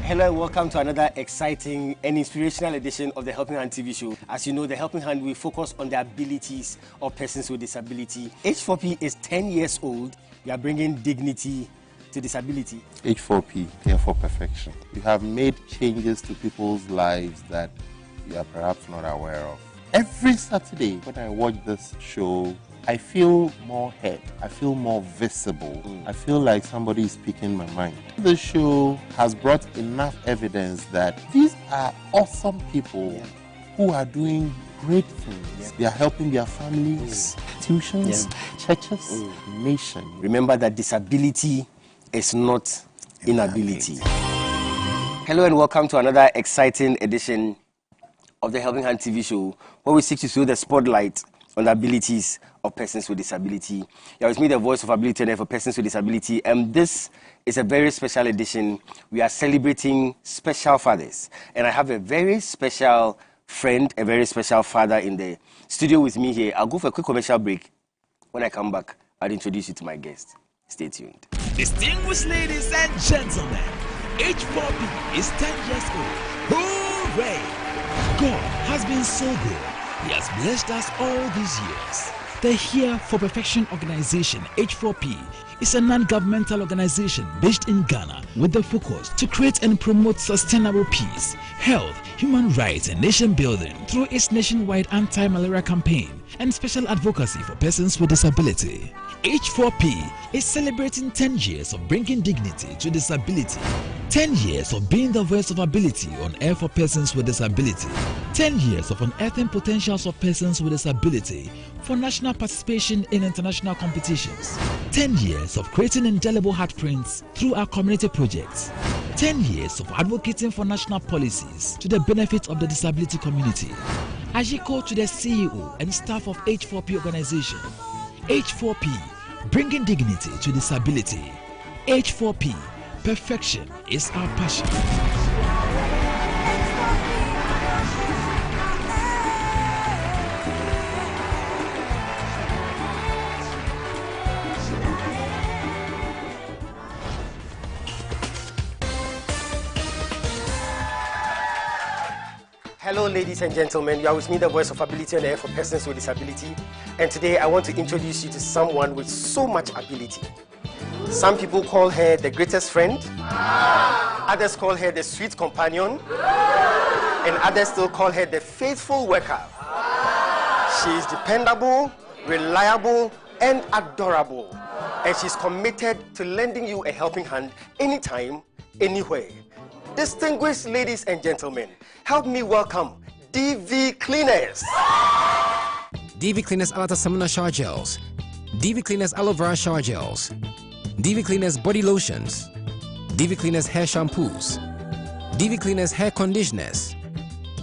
Hello and welcome to another exciting and inspirational edition of the Helping Hand TV show. As you know, the Helping Hand will focus on the abilities of persons with disability. H4P is 10 years old. We are bringing dignity to disability. H4P, Care for Perfection. You have made changes to people's lives that you are perhaps not aware of. Every Saturday when I watch this show, I feel more heard. I feel more visible. I feel like somebody is speaking my mind. The show has brought enough evidence that these are awesome people who are doing great things. They are helping their families, institutions, churches, nation. Remember that disability is not inability. Hello and welcome to another exciting edition of the Helping Hand TV show, where we seek to throw the spotlight on the abilities of persons with disability. Yeah, with me, the voice of ability for persons with disability. And this is a very special edition. We are celebrating special fathers. And I have a very special friend, a very special father in the studio with me here. I'll go for a quick commercial break. When I come back, I'll introduce you to my guest. Stay tuned. Distinguished ladies and gentlemen, H4P is 10 years old. Hooray! God has been so good. He has blessed us all these years. The Here for Perfection organization, H4P, is a non-governmental organization based in Ghana with the focus to create and promote sustainable peace, health, human rights, and nation building through its nationwide anti-malaria campaign and special advocacy for persons with disability. H4P is celebrating 10 years of bringing dignity to disability, 10 years of being the voice of ability on air for persons with disability, 10 years of unearthing potentials of persons with disability for national participation in international competitions, 10 years of creating indelible handprints through our community projects, 10 years of advocating for national policies to the benefit of the disability community. Ajiko to the CEO and staff of H4P organization. H4P, bringing dignity to disability. H4P, perfection is our passion. Hello, ladies and gentlemen. You are with me, the voice of ability on air for persons with disability. And today I want to introduce you to someone with so much ability. Some people call her the greatest friend. Others call her the sweet companion. And others still call her the faithful worker. She is dependable, reliable, and adorable. And she's committed to lending you a helping hand anytime, anywhere. Distinguished ladies and gentlemen, help me welcome DV Cleaners. DV Cleaners Alata Samuna Shower Gels, DV Cleaners Aloe Vera Shower Gels, DV Cleaners Body Lotions, DV Cleaners Hair Shampoos, DV Cleaners Hair Conditioners,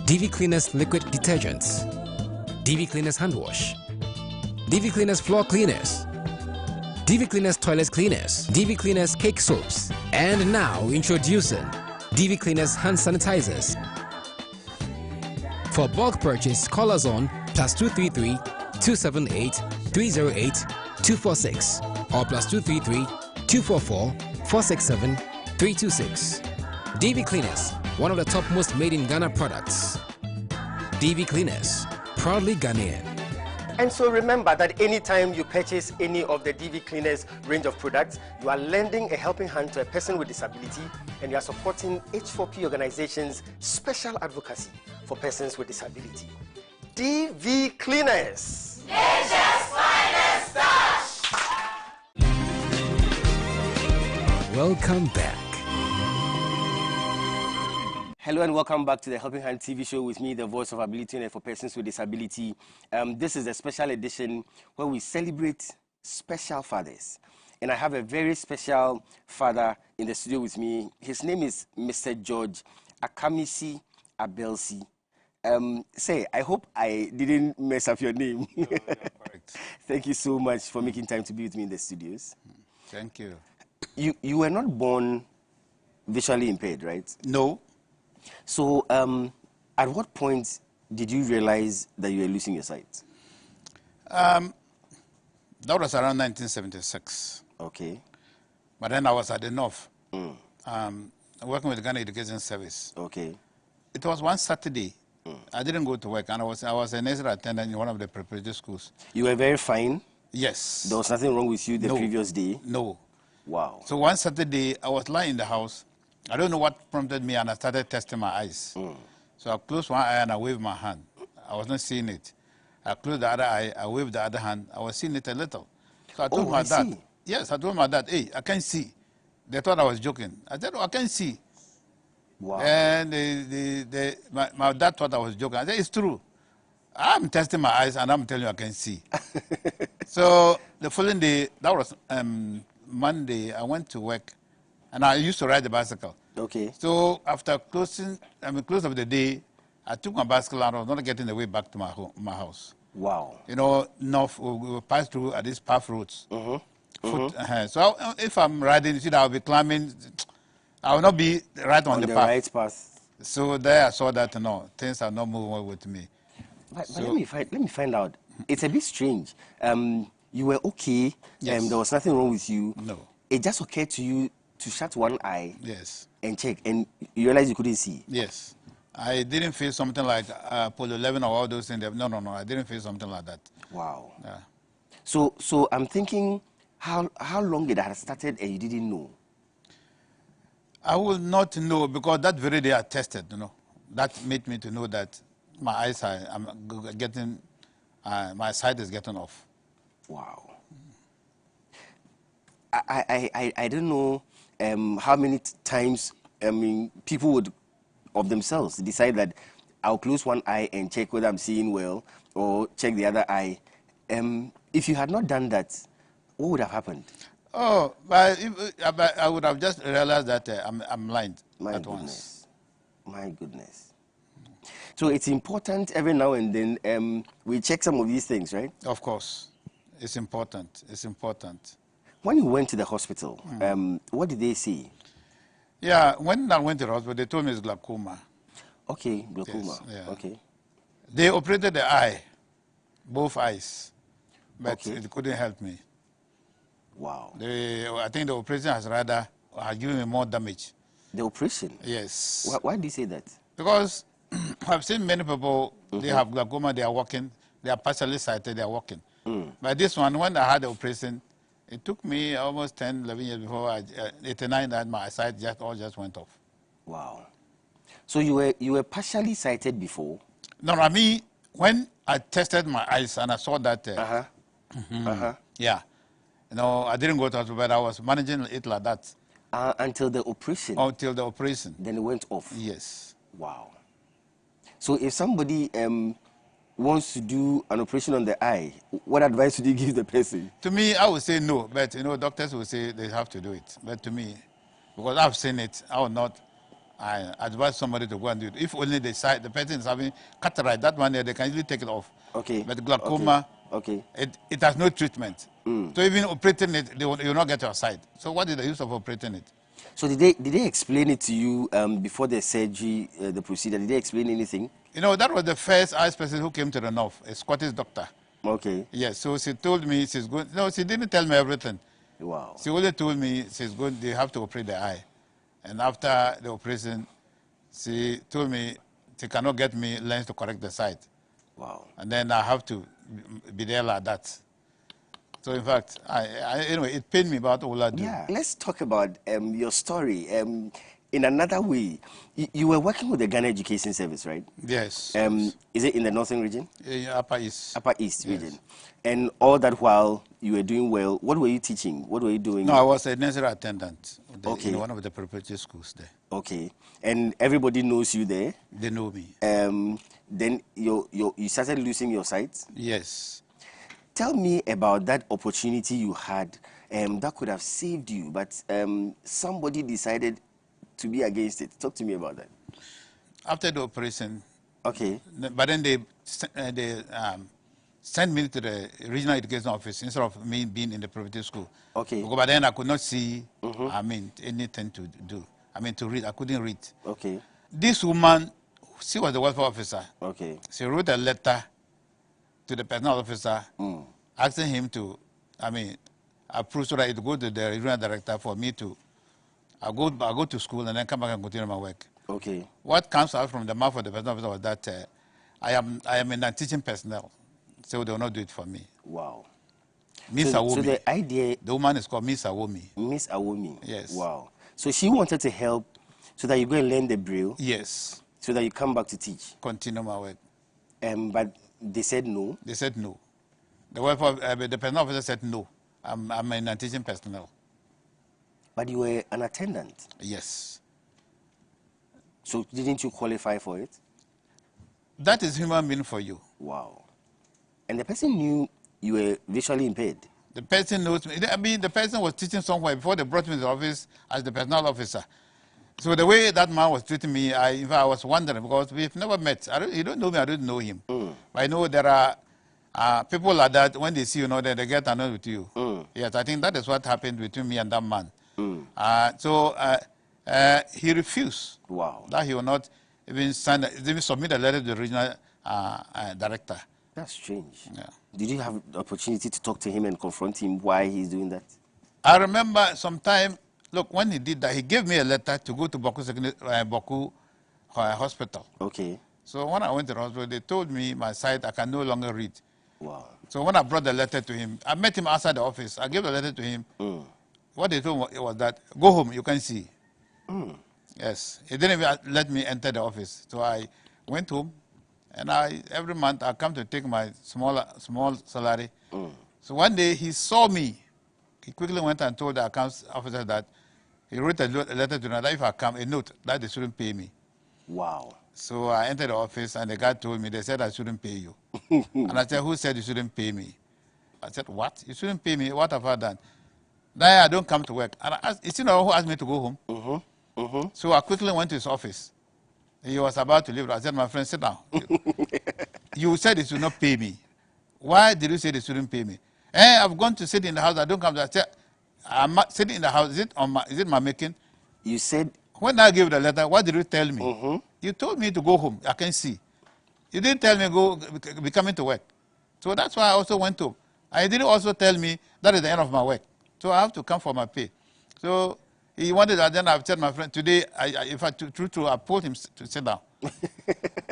DV Cleaners Liquid Detergents, DV Cleaners Hand Wash, DV Cleaners Floor Cleaners, DV Cleaners Toilet Cleaners, DV Cleaners Cake Soaps, and now introducing DV Cleaners Hand Sanitizers. For bulk purchase, call us on +233 278 308 246 or +233 244 467 326. DV Cleaners, one of the top most made in Ghana products. DV Cleaners, proudly Ghanaian. And so remember that anytime you purchase any of the DV Cleaners range of products, you are lending a helping hand to a person with disability, and you are supporting H4P organization's special advocacy for persons with disability. DV Cleaners. Nature's finest touch. Welcome back. Hello and welcome back to the Helping Hand TV show with me, the voice of ability for persons with disability. This is a special edition where we celebrate special fathers. And I have a very special father in the studio with me. His name is Mr. George Akamisi Abelsi. Say, I hope I didn't mess up your name. No, correct. Thank you so much for making time to be with me in the studios. Thank you. You were not born visually impaired, right? No. So, at what point did you realize that you were losing your sight? That was around 1976. Okay. But then I was at the North. working with the Ghana Education Service. Okay. It was one Saturday. I didn't go to work, and I was a nursery attendant in one of the preparatory schools. You were very fine. Yes. There was nothing wrong with you the previous day. No. Wow. So one Saturday, I was lying in the house. I don't know what prompted me, and I started testing my eyes. So I closed one eye and I waved my hand. I was not seeing it. I closed the other eye, I waved the other hand. I was seeing it a little. So I told my dad. See. Yes, I told my dad, hey, I can't see. They thought I was joking. I said, oh, I can't see. Wow. And my dad thought I was joking. I said, it's true. I'm testing my eyes and I'm telling you I can see. So the following day, that was Monday, I went to work and I used to ride the bicycle. Okay. So after close of the day, I took my bicycle and I was not getting the way back to my house. Wow. You know, north, we pass through at these path roads. So if I'm riding, I'll be climbing. I will not be right on the path. Right path. So there I saw that, no, things are not moving well with me. But let me find out. It's a bit strange. You were okay. Yes. There was nothing wrong with you. No. It just occurred to you to shut one eye. Yes. And check, and you realized you couldn't see. Yes. I didn't feel something like Polo 11 or all those things. No. I didn't feel something like that. Wow. Yeah. So I'm thinking, how long it had started and you didn't know? I will not know because that very day I tested, you know. That made me to know that my eyes I'm getting, my sight is getting off. Wow. I don't know how many times, people would, of themselves, decide that I'll close one eye and check whether I'm seeing well or check the other eye. If you had not done that, what would have happened? Oh, but I would have just realized that I'm blind at once. My goodness. So it's important every now and then we check some of these things, right? Of course. It's important. It's important. When you went to the hospital, what did they say? Yeah, when I went to the hospital, they told me it's glaucoma. Okay, glaucoma. Yes, yeah. Okay. They operated the eye, both eyes, but Okay. it couldn't help me. Wow. I think the operation has given me more damage. The operation? Yes. Why do you say that? Because I've seen many people, they have glaucoma, they are walking, they are partially sighted, they are walking. But this one, when I had the operation, it took me almost 10, 11 years before 89 that my sight just went off. Wow. So you were partially sighted before? No, I mean, when I tested my eyes and I saw that, yeah, you know, I didn't go to hospital, but I was managing it like that. Until the operation? Until the operation. Then it went off? Yes. Wow. So if somebody wants to do an operation on the eye, what advice would you give the person? To me, I would say no, but, you know, doctors will say they have to do it. But to me, because I've seen it, I advise somebody to go and do it. If only the person is having cataract, that one they can easily take it off. Okay. But glaucoma, it has no treatment. So even operating it, you will not get your sight. So what is the use of operating it? So did they explain it to you before the surgery, the procedure? Did they explain anything? You know, that was the first eye specialist who came to the north, a Scottish doctor. Okay. Yes, so she told me she's going. No, she didn't tell me everything. Wow. She only told me she's going. They have to operate the eye, and after the operation, she told me she cannot get me lens to correct the sight. Wow. And then I have to be there like that. So in fact, anyway, it pained me about all I do. Yeah. Let's talk about your story. In another way, you were working with the Ghana Education Service, right? Yes. Is it in the northern region? Upper East. Upper East region. And all that while you were doing well, what were you teaching? What were you doing? No, I was a nursery attendant in one of the preparatory schools there. Okay. And everybody knows you there? They know me. Then you started losing your sight? Yes. Tell me about that opportunity you had that could have saved you, but somebody decided to be against it. Talk to me about that. After the operation, okay, but then they sent me to the regional education office instead of me being in the private school. Okay. Because by then I could not see, anything to do. To read. I couldn't read. Okay. This woman, she was the welfare officer. Okay. She wrote a letter to the personal officer asking him to, approve so that it go to the regional director for me to I go to school and then come back and continue my work. Okay. What comes out from the mouth of the personnel officer was that I am in a teaching personnel, so they will not do it for me. Wow. Miss Awomi. So the idea... The woman is called Miss Awomi. Miss Awomi. Yes. Wow. So she wanted to help so that you go and learn the Braille. Yes. So that you come back to teach. Continue my work. But they said no. They said no. The personnel officer said no. I'm in a teaching personnel. But you were an attendant. Yes. So didn't you qualify for it? That is human being for you. Wow. And the person knew you were visually impaired. The person knows me. I mean, the person was teaching somewhere before they brought me to the office as the personnel officer. So the way that man was treating me, in fact, I was wondering because we've never met. He don't know me, I don't know him. But I know there are people like that, when they see you, they get annoyed with you. Yes, I think that is what happened between me and that man. So he refused. Wow. That he will not even submit a letter to the regional director. That's strange. Yeah. Did you have the opportunity to talk to him and confront him why he's doing that? I remember sometime, look, when he did that, he gave me a letter to go to Boku Hospital. Okay. So when I went to the hospital, they told me my sight, I can no longer read. Wow. So when I brought the letter to him, I met him outside the office. I gave the letter to him. What they told me was that, go home, you can see. Yes. He didn't even let me enter the office. So I went home, and every month I come to take my small salary. So one day he saw me. He quickly went and told the accounts officer that he wrote a letter to me that if I come, a note that they shouldn't pay me. Wow. So I entered the office and the guy told me, they said I shouldn't pay you. And I said, who said you shouldn't pay me? I said, what? You shouldn't pay me? What have I done? Then I don't come to work. And I asked, is he not who asked me to go home? So I quickly went to his office. He was about to leave. I said, my friend, sit down. You said you should not pay me. Why did you say they shouldn't pay me? I've gone to sit in the house. I don't come to. I said, I'm not sitting in the house. Is it my making? You said... When I gave the letter, what did you tell me? You told me to go home. I can see. You didn't tell me be coming to work. So that's why I also went home. And he didn't also tell me that is the end of my work. So I have to come for my pay. So he wanted that. Then I've told my friend, today, true, I pulled him to sit down.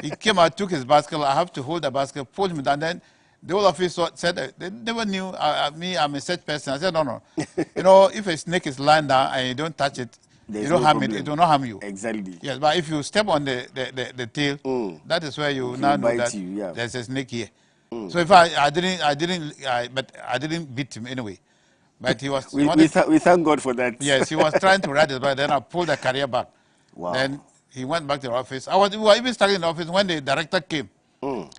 He came out, took his basket. I have to hold the basket, pull him down. Then the whole office said they never knew me, I'm a such person. I said, no. If a snake is lying down and you don't touch it, you don't harm it, it will not harm you. Exactly. Yes, but if you step on the tail, that is where you now know that there's a snake here. So if I didn't beat him anyway. But he was... we thank God for that. Yes, he was trying to ride his bike. Then I pulled the career back. Wow. Then he went back to the office. We were even stuck in the office when the director came.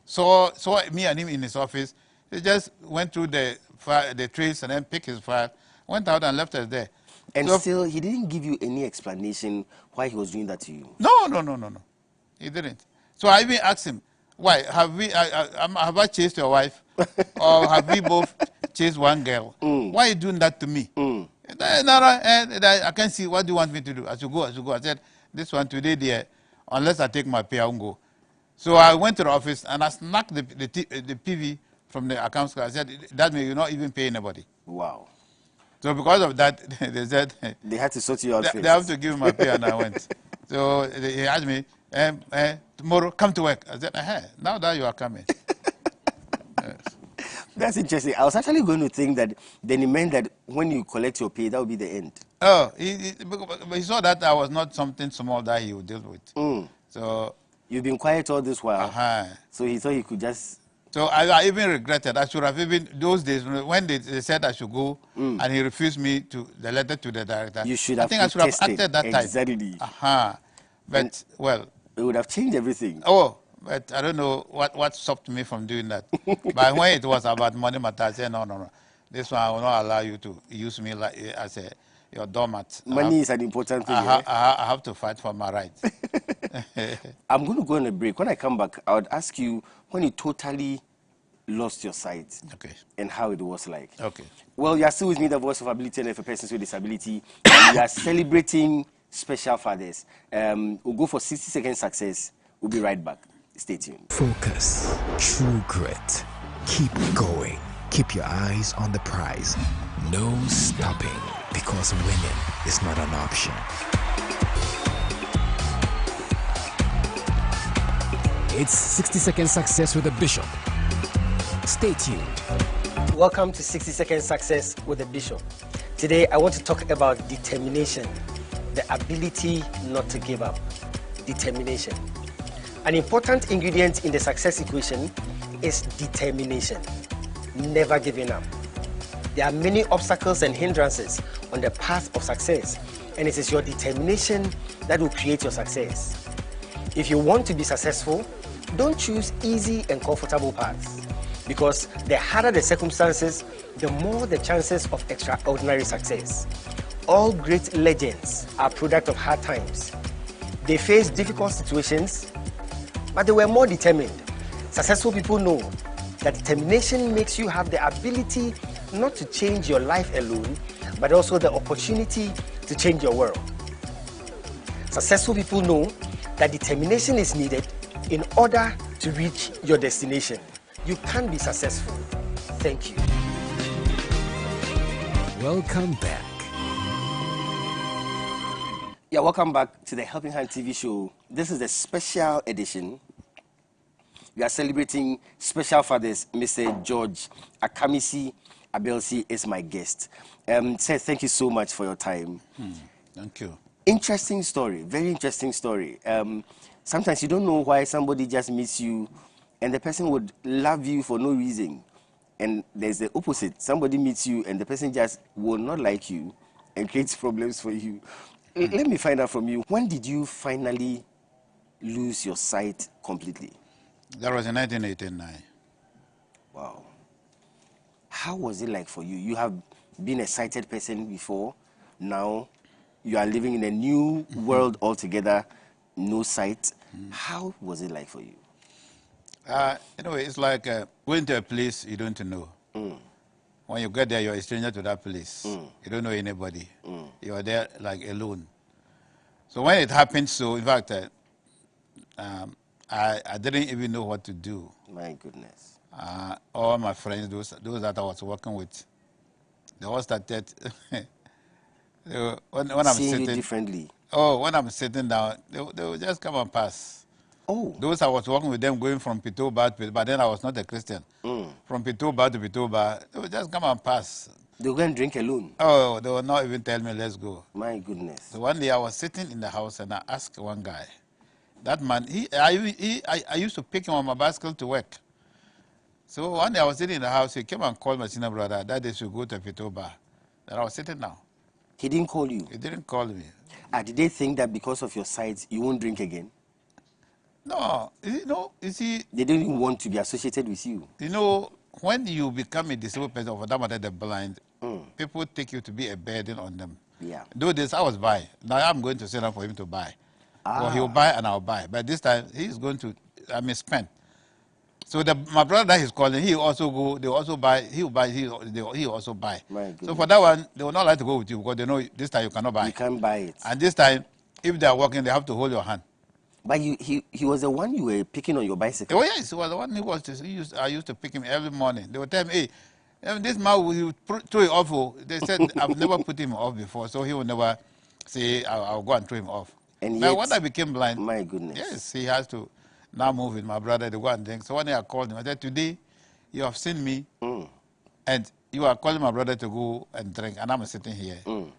Saw me and him in his office. He just went through the trails and then picked his file, went out and left us there. And so, still, he didn't give you any explanation why he was doing that to you? No. He didn't. So I even asked him, why? Have I chased your wife? Or have we both chased one girl? Why are you doing that to me? I can't see. What do you want me to do? I should go. I said, this one today, dear, unless I take my pay, I won't go. So I went to the office and I snagged the PV from the accounts. I said, that means you're not even paying anybody. Wow. So because of that, they said... They had to sort you out first. They have to give me my pay, and I went. So he asked me, tomorrow, come to work. I said, now that you are coming. Yes. That's interesting. I was actually going to think that then it meant that when you collect your pay, that would be the end. Oh, he saw that I was not something small that he would deal with. So... You've been quiet all this while. So he thought he could just... So I even regretted. I should have even, those days, when they said I should go, and he refused me the letter to the director. You should have I should have acted that time. Exactly. But, well... It would have changed everything. Oh, but I don't know what stopped me from doing that. But when it was about money matter, I said, no. This one, I will not allow you to use me like as your doormat. Money is an important thing. I have to fight for my rights. I'm going to go on a break. When I come back, I would ask you when you totally lost your sight and how it was like. Okay. Well, you are still with me, the voice of ability and for persons with disability. And we are celebrating special fathers. We'll go for 60-second success. We'll be right back. Stay tuned. Focus. True grit. Keep going. Keep your eyes on the prize. No stopping. because winning is not an option. It's 60-second success with the Bishop. Stay tuned. Welcome to 60-second success with the Bishop. Today I want to talk about determination, the ability not to give up. Determination. An important ingredient in the success equation is determination. Never giving up. There are many obstacles and hindrances on the path of success, and it is your determination that will create your success. If you want to be successful, don't choose easy and comfortable paths, because the harder the circumstances, the more the chances of extraordinary success. All great legends are product of hard times. They faced difficult situations, but they were more determined. Successful people know that determination makes you have the ability not to change your life alone, but also the opportunity to change your world. Successful people know that determination is needed in order to reach your destination. You can be successful. Thank you. Welcome back. Yeah, welcome back to the Helping Hand TV show. This is a special edition. We are celebrating special fathers. Mr. George Akamisi Abelsi is my guest. Sir, thank you so much for your time. Thank you. Interesting story, very interesting story. Sometimes you don't know why somebody just meets you and the person would love you for no reason. And there's the opposite. Somebody meets you and the person just will not like you and creates problems for you. Let me find out from you, when did you finally lose your sight completely? That was in 1989. Wow. How was it like for you? You have been a sighted person before. Now you are living in a new world altogether, no sight. How was it like for you? Anyway, it's like going to a place you don't know. When you get there, you're a stranger to that place. You don't know anybody. You're there like alone. So when it happened, so in fact, I didn't even know what to do. My goodness. All my friends, those that I was working with, they all started. when I'm Seeing sitting you differently. Oh, when I'm sitting down, they will just come and pass. Oh. Those I was working with them going from Pitoba to, but then I was not a Christian. From Pitoba to Pitoba, they will just come and pass. They will go and drink alone. Oh, they will not even tell me, let's go. My goodness. So one day I was sitting in the house and I asked one guy, that man, I used to pick him on my bicycle to work. So one day I was sitting in the house, he came and called my senior brother that they should go to Pitoba. Then I was sitting down. He didn't call you? He didn't call me. Did they think that because of your sight, you won't drink again? No, you see... They didn't even want to be associated with you. You know, when you become a disabled person, or for that matter, the blind, people take you to be a burden on them. Yeah. Those days, I was buy. Now I'm going to sit down for him to buy. Well, he'll buy and I'll buy. But this time, he's going to, spend. So my brother that he's calling, he also go, they also buy, he'll buy, he also buy. So for that one, they will not like to go with you because they know this time you cannot buy. You can't buy it. And this time, if they are walking, they have to hold your hand. But he was the one you were picking on your bicycle? Oh yes, he was the one I used to pick him every morning. They would tell me, hey, this man will throw it off. They said, I've never put him off before, so he will never say, I'll go and throw him off. And but yet, when I became blind, my goodness. Yes, he has to now move with my brother to go and drink. So one day I called him. I said, today you have seen me and you are calling my brother to go and drink and I'm sitting here. So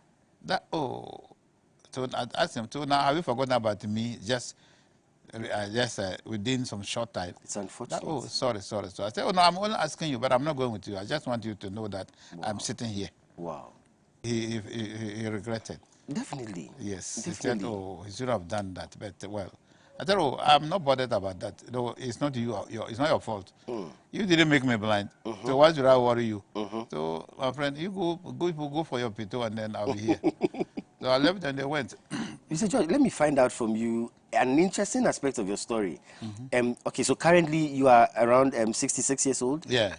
I asked him, so now have you forgotten about me just within some short time? It's unfortunate. Sorry. I said, no, I'm only asking you, but I'm not going with you. I just want you to know that I'm sitting here. Wow. He regretted. Definitely. Yes. Definitely. He said, he should have done that. But, well, I said, I'm not bothered about that. No, it's not you. It's not your fault. You didn't make me blind. So why should I worry you? So, my friend, you go for your pito and then I'll be here. So I left and they went. Mr. George, let me find out from you an interesting aspect of your story. Okay, so currently you are around 66 years old? Yeah.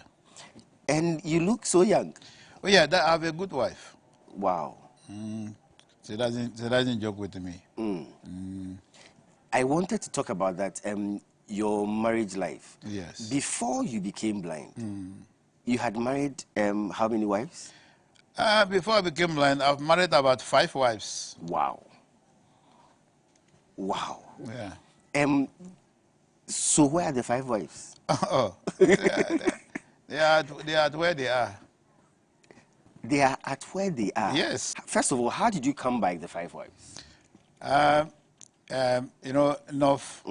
And you look so young. Oh, yeah, I have a good wife. Wow. She doesn't joke with me. I wanted to talk about that, your marriage life. Yes. Before you became blind, you had married how many wives? Before I became blind, I've married about 5 wives. Wow. Wow. Yeah. So where are the 5 wives? Oh, they are at where they are. They are at where they are. Yes. First of all, how did you come by the 5 wives? You know, North,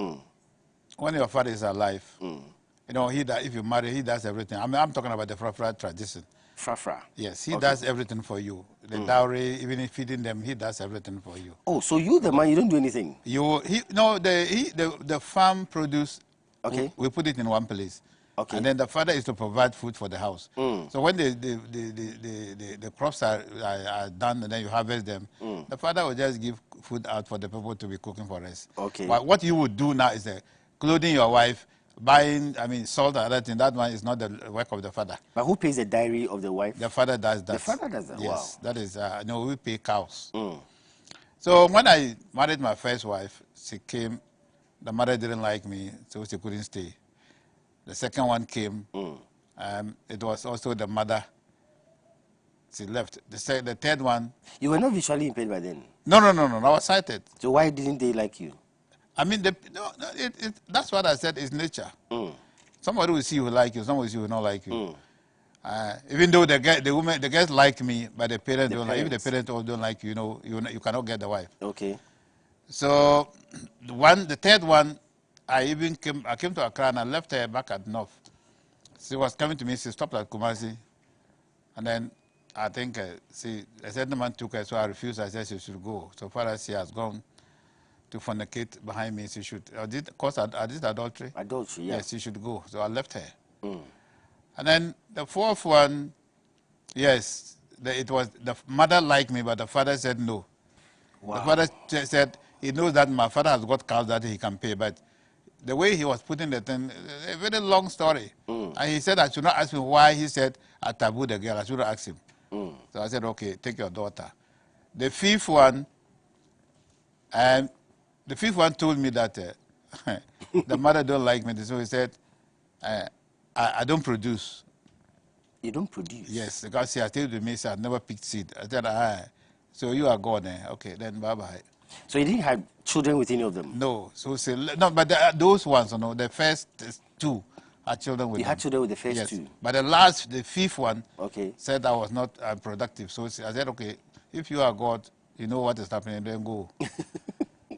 when your father is alive, you know, if you marry, he does everything. I mean, I'm talking about the Frafra tradition. Frafra? Yes, he does everything for you. The dowry, even if feeding them, he does everything for you. Oh, so you, the man, you don't do anything? The farm produce, Okay. we put it in one place. Okay. And then the father is to provide food for the house. So when the crops are done and then you harvest them, the father will just give food out for the people to be cooking for us. Okay. But what you would do now is clothing your wife, buying, salt and other things. That one is not the work of the father. But who pays the dowry of the wife? The father does that. The father does that? Yes, Wow. that is, we pay cows. So when I married my first wife, she came, the mother didn't like me, so she couldn't stay. The second one came, it was also the mother, she left. The third one... You were not visually impaired by then? No, I was sighted. So why didn't they like you? I mean, that's what I said, is nature. Somebody will see who like you, somebody will see who not like you. Even though the girls like me, but the parents don't like. If the parents don't like you, you cannot get the wife. Okay. So the third one, I came to Accra and I left her back at North. She was coming to me, she stopped at Kumasi. And then I think a certain man took her, so I refused. I said she should go. So far as she has gone to fornicate behind me, she should. I did adultery? Adultery, yeah. Yes, she should go. So I left her. And then the fourth one, yes, it was the mother liked me, but the father said no. Wow. The father said he knows that my father has got cows that he can pay, but the way he was putting the thing, a very long story. And he said I should not ask him why. He said I taboo the girl. I should ask him. So I said, okay, take your daughter. The fifth one told me that the mother don't like me. So he said, I don't produce. You don't produce? Yes, because she has stayed with me, so I never picked seed. I said, so you are gone. Okay, then bye-bye. So you didn't have children with any of them? No. So no, but those ones, the first 2 are children with them. You had children with the first 2? But the fifth one said I was not productive. So I said, okay, if you are God, you know what is happening, then go.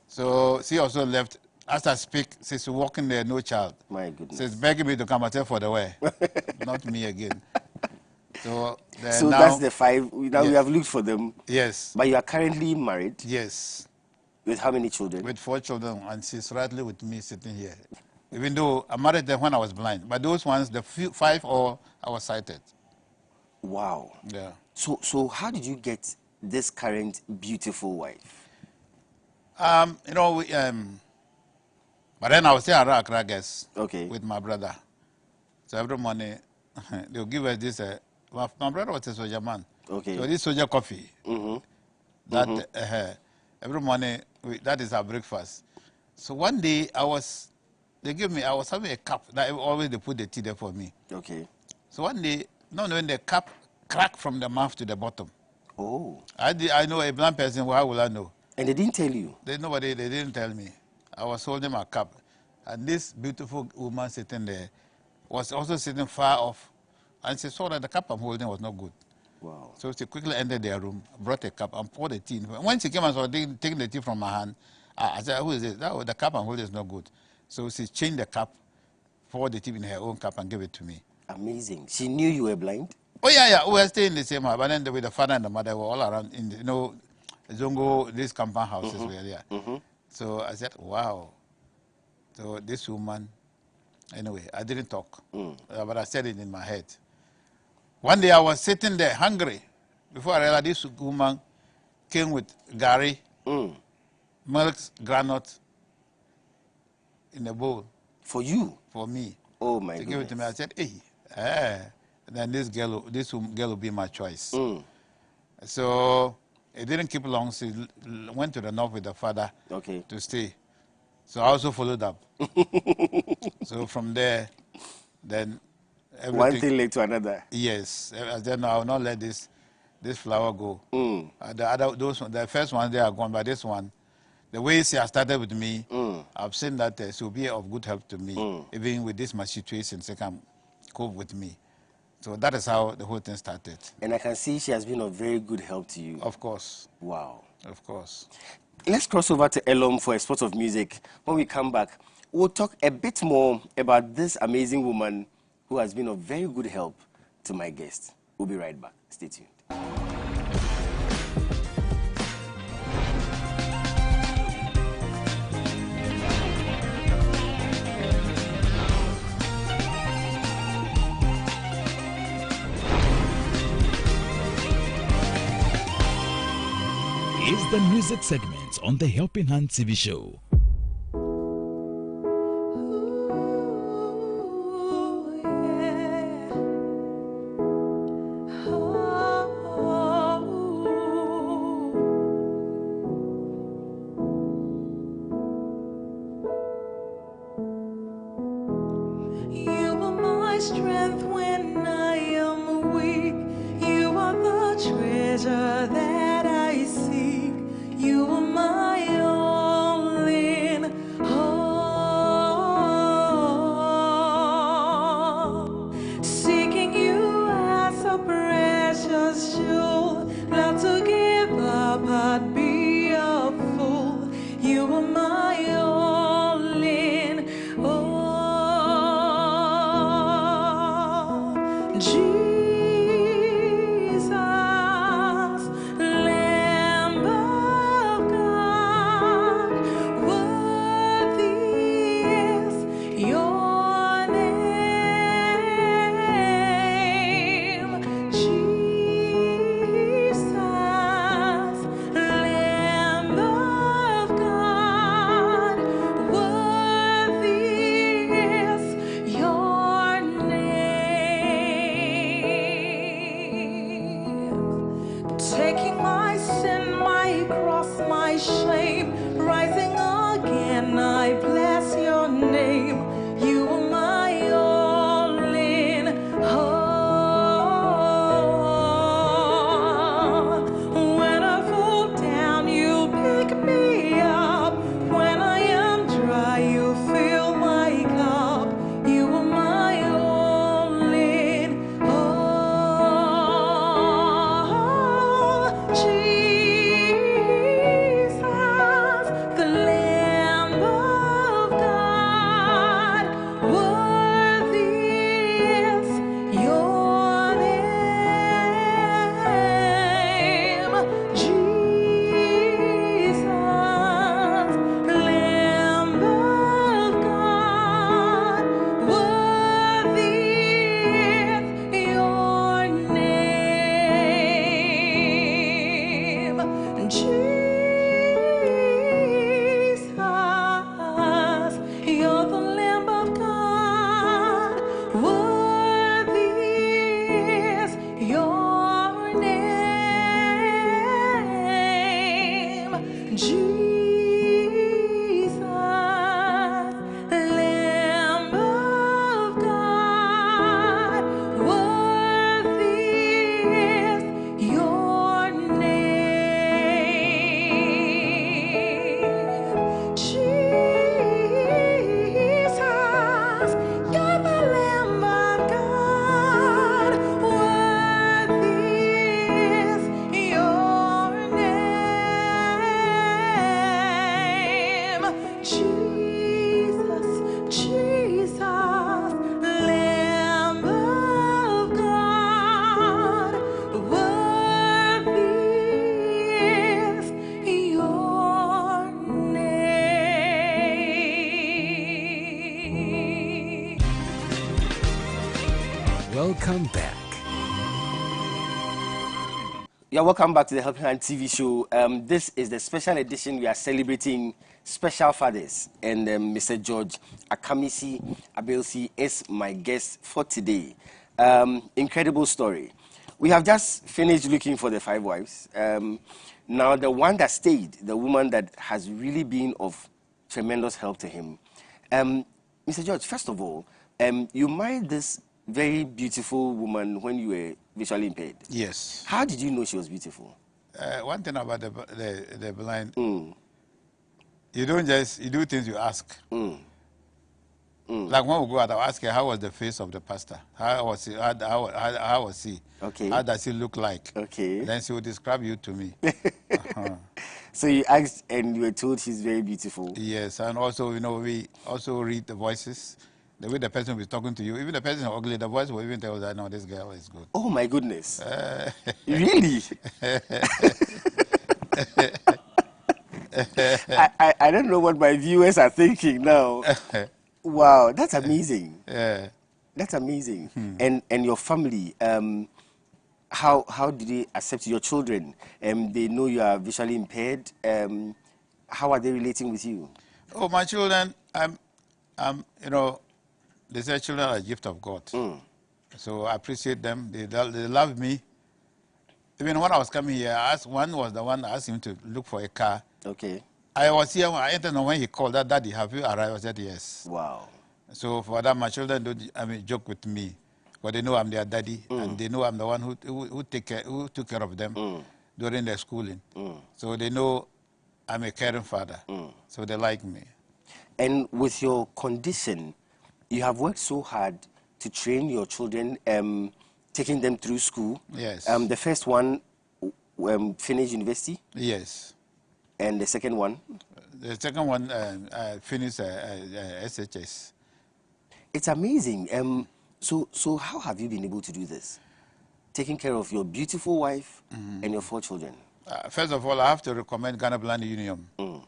So she also left. As I speak, she's walking there, no child. My goodness. She's begging me to come and tell for the way. Not me again. So now, that's the 5. Now we have looked for them. Yes. But you are currently married? Yes. With how many children? With 4 children, and she's rightly with me sitting here. Even though I married them when I was blind. But those ones, the 5 I was sighted. Wow. Yeah. So how did you get this current beautiful wife? But then I was still around Accra, guess, with my brother. So every morning, they'll give us this. My brother was a soldier man. So this soldier coffee. That every morning, that is our breakfast. So one day, I was having a cup. That always they put the tea there for me. So one day, not knowing the cup cracked from the mouth to the bottom. Oh. I know a blind person, how will I know? And they didn't tell you? They didn't tell me. I was holding my cup. And this beautiful woman sitting there was also sitting far off. And she saw that the cup I'm holding was not good. Wow. So she quickly entered their room, brought a cup, and poured the tea. When she came and saw taking the tea from my hand, I said, who is it? The cup I'm holding is not good. So she changed the cup, poured the tea in her own cup, and gave it to me. Amazing. She knew you were blind? Oh, yeah. We were staying in the same house. But then with the father and the mother were all around, Zongo, these compound houses were there. So I said, wow. So this woman, anyway, I didn't talk, but I said it in my head. One day I was sitting there hungry. Before I realized this woman came with gari, milk, granite in a bowl. For you? For me. Oh, my goodness. She gave it to me. I said, hey, then this girl will be my choice. So it didn't keep long. She went to the north with the father to stay. So I also followed up. So from there, then everything. One thing led to another. Yes. I said, no, I will not let this this flower go. The first one they are gone, but this one, the way she has started with me, I've seen that she will be of good help to me, even with this my situation, she can cope with me. So that is how the whole thing started. And I can see she has been of very good help to you. Of course. Wow. Of course. Let's cross over to Elorm for a spot of music. When we come back, we'll talk a bit more about this amazing woman who has been of very good help to my guest. We'll be right back. Stay tuned. Is the music segment on the Helping Hand TV show. You are my strength when I am weak. You are the treasure that I seek. You are my all in all. Seeking you as a precious jewel, not to give up, I'd be a fool. You are my all in all. Jesus, Lamb of God, worthy is your name. Jesus, Lamb of God, worthy is your name. Taking my sin, my cross, my shame, rising again, I bless your name. You are my all in all. When I fall down, you pick me up. When I am dry, you fill my cup. You are my all in all. Jesus, the Lamb of God, worthy is your name. Jesus, Lamb of God, worthy is your name. Jesus, you're the Lamb of God, worthy is your name. Jesus, Lamb of God, worthy is your name. Jesus, you're the Lamb of God, worthy is your name. Jesus, Jesus, Lamb of God, worthy is your name. Welcome back. Yeah, welcome back to the Helping Hand TV show. This is the special edition. We are celebrating special fathers, and Mr. George Akamisi Abelsi is my guest for today. Incredible story. We have just finished looking for the 5 wives. Now, the one that stayed, the woman that has really been of tremendous help to him. Mr. George, first of all, you married this very beautiful woman when you were visually impaired. Yes. How did you know she was beautiful? One thing about the blind, you don't just, you do things you ask. Like when we go out, I'll ask her, how was the face of the pastor? How was he? How was he? Okay. How does he look like? Okay. Then she will describe you to me. So you asked and you were told she's very beautiful. Yes, and also, you know, we also read the voices, the way the person will be talking to you. Even the person is ugly, the voice will even tell that, no, this girl is good. Oh my goodness. Really? I don't know what my viewers are thinking now. Wow, that's amazing. Yeah. That's amazing. And your family, how did they accept your children? They know you are visually impaired. How are they relating with you? Oh, my children, you know, they say children are a gift of God. So I appreciate them. They love me. Even when I was coming here, one was the one I asked him to look for a car. Okay. I was here, I entered, and when he called, Daddy, have you arrived? I said, yes. Wow. So for that, my children don't, joke with me. But they know I'm their daddy, and they know I'm the one who took care of them during their schooling. So they know I'm a caring father. So they like me. And with your condition, you have worked so hard to train your children, taking them through school. Yes. The first one finished university? Yes. And the second one? The second one finished SHS. It's amazing. So how have you been able to do this? Taking care of your beautiful wife and your 4 children? First of all, I have to recommend Ghana Blind Union. You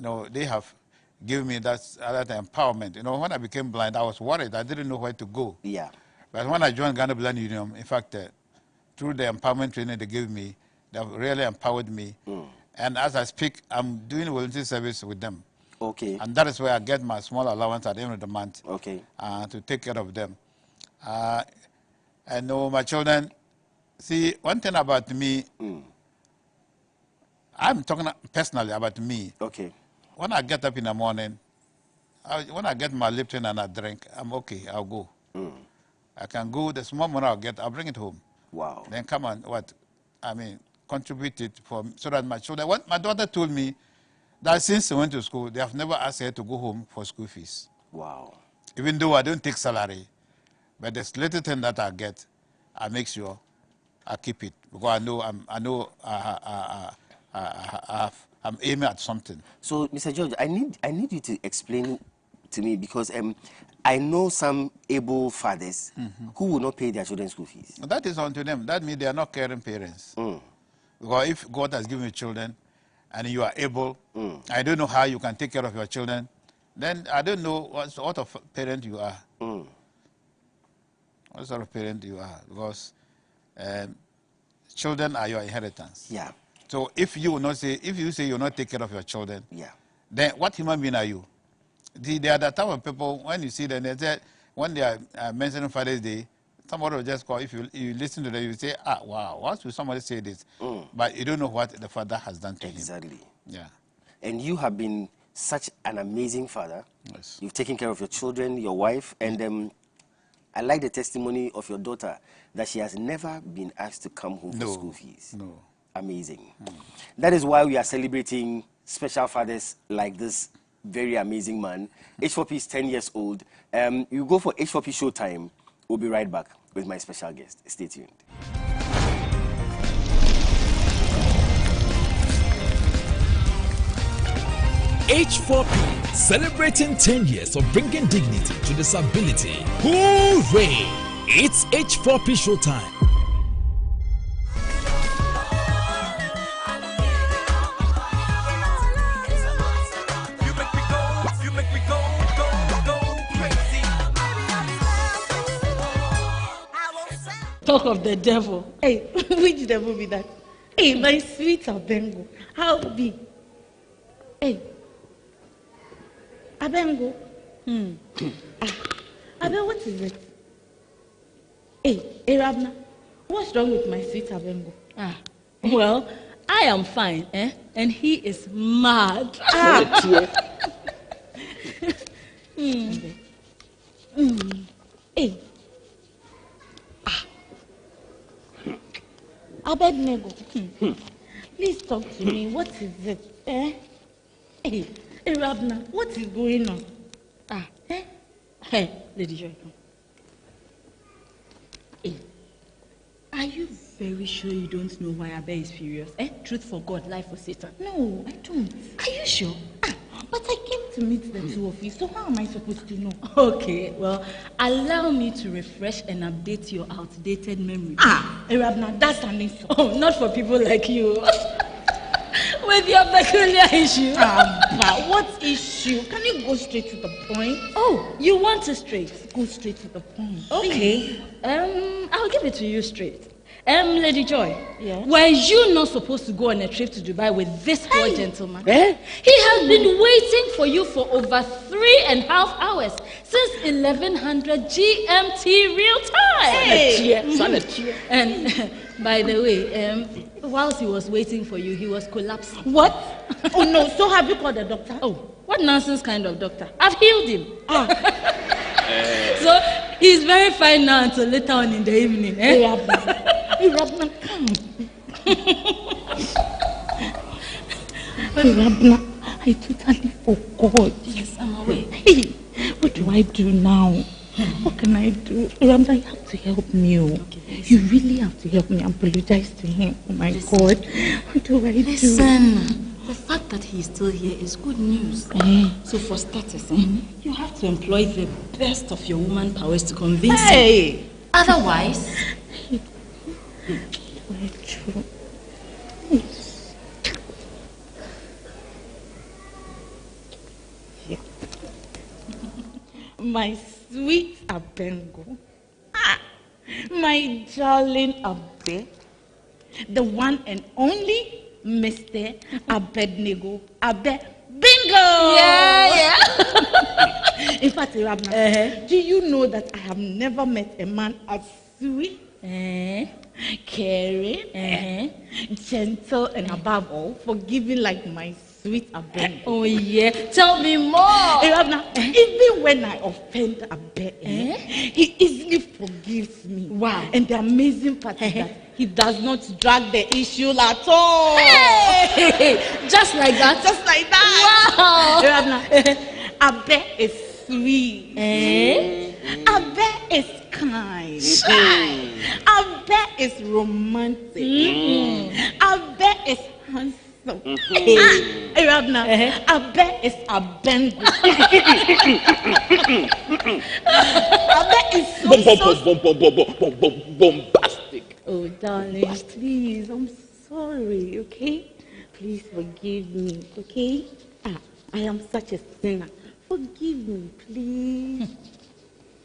know, they have given me that empowerment. You know, when I became blind, I was worried. I didn't know where to go. Yeah. But when I joined Ghana Blind Union, in fact, through the empowerment training they gave me, they have really empowered me. And as I speak, I'm doing volunteer service with them. Okay. And that is where I get my small allowance at the end of the month. Okay. To take care of them. I know my children. See, one thing about me, I'm talking personally about me. Okay. When I get up in the morning, when I get my Lipton and I drink, I'm okay, I'll go. I can go, the small money I'll get, I'll bring it home. Wow. Then come and contribute it so that my children, what my daughter told me, that since she went to school, they have never asked her to go home for school fees. Wow. Even though I don't take salary, but the little thing that I get, I make sure I keep it because I'm aiming at something. So, Mr. George, I need you to explain to me because I know some able fathers who will not pay their children's school fees. That is unto them. That means they are not caring parents. Because if God has given you children and you are able, I don't know how you can take care of your children, then I don't know what sort of parent you are. What sort of parent you are. Because children are your inheritance. Yeah. So if you say you will not take care of your children, then what human being are you? They are the type of people, when you see them, they say, when they are mentioning Father's Day, somebody will just call. If you listen to them, you say, wow, why should somebody say this? But you don't know what the father has done to him. Exactly. Yeah. And you have been such an amazing father. Yes. You've taken care of your children, your wife, and I like the testimony of your daughter that she has never been asked to come home for school fees. No. Amazing. That is why we are celebrating special fathers like this very amazing man. H4P is 10 years old. You go for H4P Show Time. We'll be right back with my special guest. Stay tuned. H4P, celebrating 10 years of bringing dignity to disability. Hooray! It's H4P Show Time. Talk of the devil. Hey, which devil be that? Hey, my sweet Abengo. How be? Hey, Abengo. Abengo, what is it? Hey, Rabna, what's wrong with my sweet Abengo? Well, I am fine, and he is mad. Hey, Abednego, please talk to me. What is it? Hey, Rabna, what is going on? Hey, Lady Joy. Hey, are you very sure you don't know why Abe is furious? Truth for God, life for Satan. No, I don't. Are you sure? But I came to meet the two of you, so how am I supposed to know? Okay, well, allow me to refresh and update your outdated memory. Rabna, that's an insult. Oh, not for people like you. With your peculiar issue. But what issue? Can you go straight to the point? Oh, you want it straight? Go straight to the point. Okay. I'll give it to you straight. Lady Joy, yes? Were you not supposed to go on a trip to Dubai with this poor gentleman? He has been waiting for you for over 3.5 hours since 1100 GMT real time. And by the way, whilst he was waiting for you, he was collapsing. What? Oh no, so have you called the doctor? Oh, what nonsense kind of doctor? I've healed him. So he's very fine now until later on in the evening. Hey, Rabna, come. Rabna, I totally forgot. Yes, I'm aware. Hey, what do I do now? What can I do? Rabna, you have to help me. Okay, you really have to help me. Apologize to him. Oh my God. What do I do? Listen, the fact that he is still here is good news. So for starters, you have to employ the best of your woman powers to convince him. Otherwise... Very true. Yeah. My sweet Abengo. My darling Abe. The one and only Mr. Abednego Abe. Bingo! Yeah. In fact, Rabna, do you know that I have never met a man as sweet, caring, gentle, and above all, forgiving like my sweet Abe? Oh yeah, tell me more. Rabna, even when I offend Abe, he easily forgives me. Wow. And the amazing part is that he does not drag the issue at all. Hey! Just like that? Just like that. Wow. Rabna, Abe is sweet. Abe is kind. Abe is romantic. Abe is handsome. Rabna, Abe is Abengo. Abe is so bombastic. Oh, darling, please, I'm sorry, okay? Please forgive me, okay? I am such a sinner. Forgive me, please.